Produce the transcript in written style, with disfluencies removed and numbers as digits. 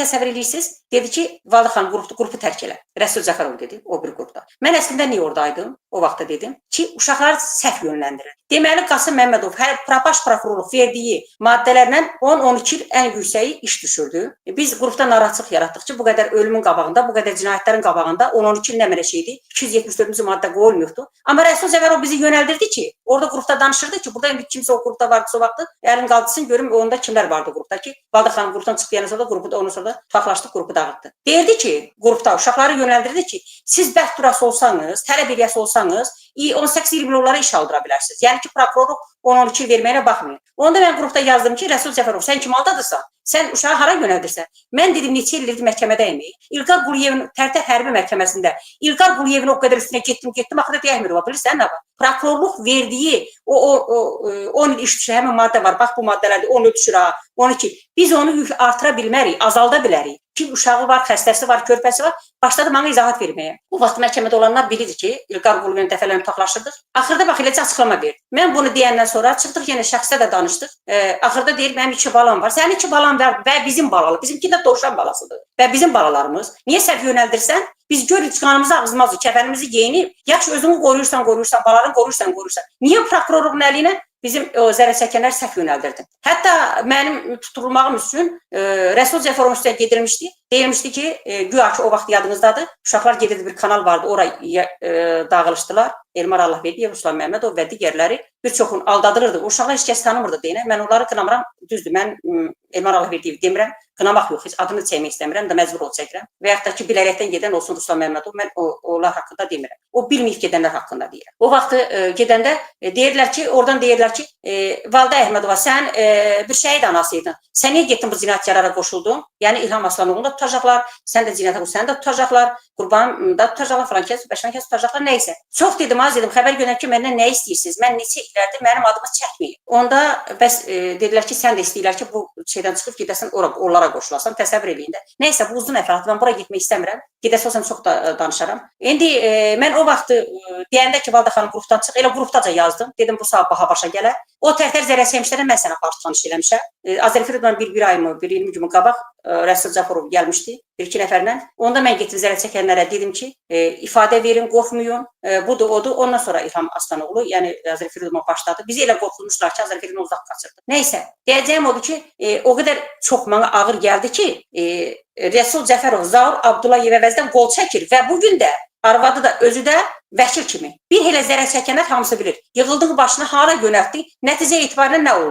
təsəvvür edirsiniz? Dedi ki, Valide xanım qrupu tərk elə. Rəsul Cəfərov dedi, o bir qrupda. Mən əslində niyə oradaydım? O vaxtda dedim ki, uşaqlar səhv yönləndirir. Deməli, Qasım Məmmədov baş prokurorluq verdiyi maddələrlə 10-12 il ən yüksəyi iş düşürdü. Biz qrupda narahatçılıq yaratdıq ki, bu qədər ölümün qabağında, bu qədər cinayətlərin qabağında 10-12 il nə mənə şeydi? 274-cü maddə qoyulmuyordu. Amma Rəsul Cəfərov bizi yönəldirdi ki, orada qrupda danışırdı ki, burada indi kimsə o qrupda vardı, o vaxtı əlin qaldırsın, görüm onda kimlər vardı qrupda ki, Valide xanım qrupdan çıxdıqdan sonra qrupu da ondan sonra tutaqlaşdıq, qrupu dağıtdı. Deyirdi ki, qrupda uşaqları yönəldirdi ki, siz bəxturası olsanız, tələb eləyəsi olsanız, 18-20 onlara iş aldıra bilərsiniz. Yəni ki, prokurorluq 10-12 il verməyinə baxmayın. Onda mən qrupda yazdım ki, Rəsul Cəfərov, sən kim aldadırsan? Sən uşağı hara yönəldirsən? Mən dedim, neçə ildir məhkəmədəyim. İlqar Quliyevin Tərtər Hərbi Məhkəməsində İlqar Quliyevin o qədər üstünə getdim, axırda deyəmir o, bilirsən nə var? Prokurorluq verdiyi o 10 il iş düşür, həmin maddə var. Bax, bu maddələrdə 10 il düşür, 12. Biz onu artıra bilmərik, azalda bilərik. Ki, uşağı var, xəstəsi var, körpəsi var. Başladı bana izahat verməyə. O vaxt məhkəmədə olanlar bilidir ki, İlqar Quliyevin dəfələrlə tutaqlaşırdıq. Axırda bax, eləcə açıqlama verdi. Mən bunu deyəndən sonra çıxdıq, yenə şəxslə də danışdıq. Axırda deyir, mənim 2 balam var. Sənin 2 balan var və bizim balalı. Bizimki də dovşan balasıdır. Və bizim balalarımız. Niyə səhv yönəldirsən? Biz görürük, qanımızı, ağzımızı, kəfənimizi geyinib, yaxşı özünü qoruyursan, balarını qoruyursan. Niyə prokurorluğun əliylə bizim zərər çəkənlər səhv yönəldirdi? Hətta mənim tutulmağım üçün Rəsul Cəfərovun üstə gedilmişdi. Deyilmişdi ki, güya ki, o vaxt yadınızdadır, uşaqlar gedirdi, bir kanal vardı, oraya dağılışdılar. Elmar Allahverdiyev, Ruslan Məmmədov və digərləri bir çoxun aldadılırdı. O uşaqlar heç kəs tanımırdı deyinə. Mən onları qınamıram, düzdür, mən Elmar Allahverdiyev demirəm, qınamaq yox, heç adını çəkmək istəmirəm da məcbur ol çəkirəm. Və yaxud da ki, bilərəkdən gedən olsun Ruslan Məmmədov, mən onlar haqqında demirəm. O bilməyib gedənlər haqqında deyirəm. O vaxt gedəndə deyirlər ki, oradan deyirlər ki, Valide Əhmədova, sən bir şəhid anasıydın. Sən niyə getdin bu cinayətkarlara qoşuldun? Yəni İlham Aslanoğlu'nu da tutacaqlar, sən də cinayətə səni də tutacaqlar, Qurbanı da tutacaqlar, falan kəs, bəşmən kəs tutacaqlar, neysə. Çox dedim, az dedim, xəbər görən ki, məndən nə istəyirsiniz? Mən neçə illərdir mənim adımı çəkməyin. Onda bəs dedilər ki, sən də istəyirlər ki, bu şeydən çıxıb gedəsən, onlara qoşulasan, təsəvvür eləyin də. Neysə, bu uzun əfrat, mən bura getmək istəmirəm. Gedəsə olsam çox da danışaram. İndi mən o vaxt deyəndə ki, Valide xanım qrupdan çıx, elə qrupdaca yazdım. Dedim, bu saat baha başa gələr. O Tərtər zərər çəkmişlərdən mən sənə qarşı tanış eləmişəm. Azərfiruddan bir ay mı, bir 20 gün qabaq Rəsul Cəfərov gəlmişdi, 1-2 nəfərlə. Onda mən getdim zərər çəkənlərə dedim ki, ifadə verin, qorxmayın, budur, odur. Ondan sonra İlham Aslanoğlu, yəni Azərfiruduma başladı. Bizi elə qorxulmuşlar ki, Azərfiruddan uzaq qaçırdı. Neysə, deyəcəyim odur ki, o qədər çox mənə ağır gəldi ki, Rəsul Cəfərov Zaur Abdullayev əvəzdən qol çəkir və bugün də arvadı da, özü də vəkil kimi. Bir elə zərər çəkənlər hamısı bilir. Yığıldığın başına hara yönəltdi, nəticə etibarən nə oldu?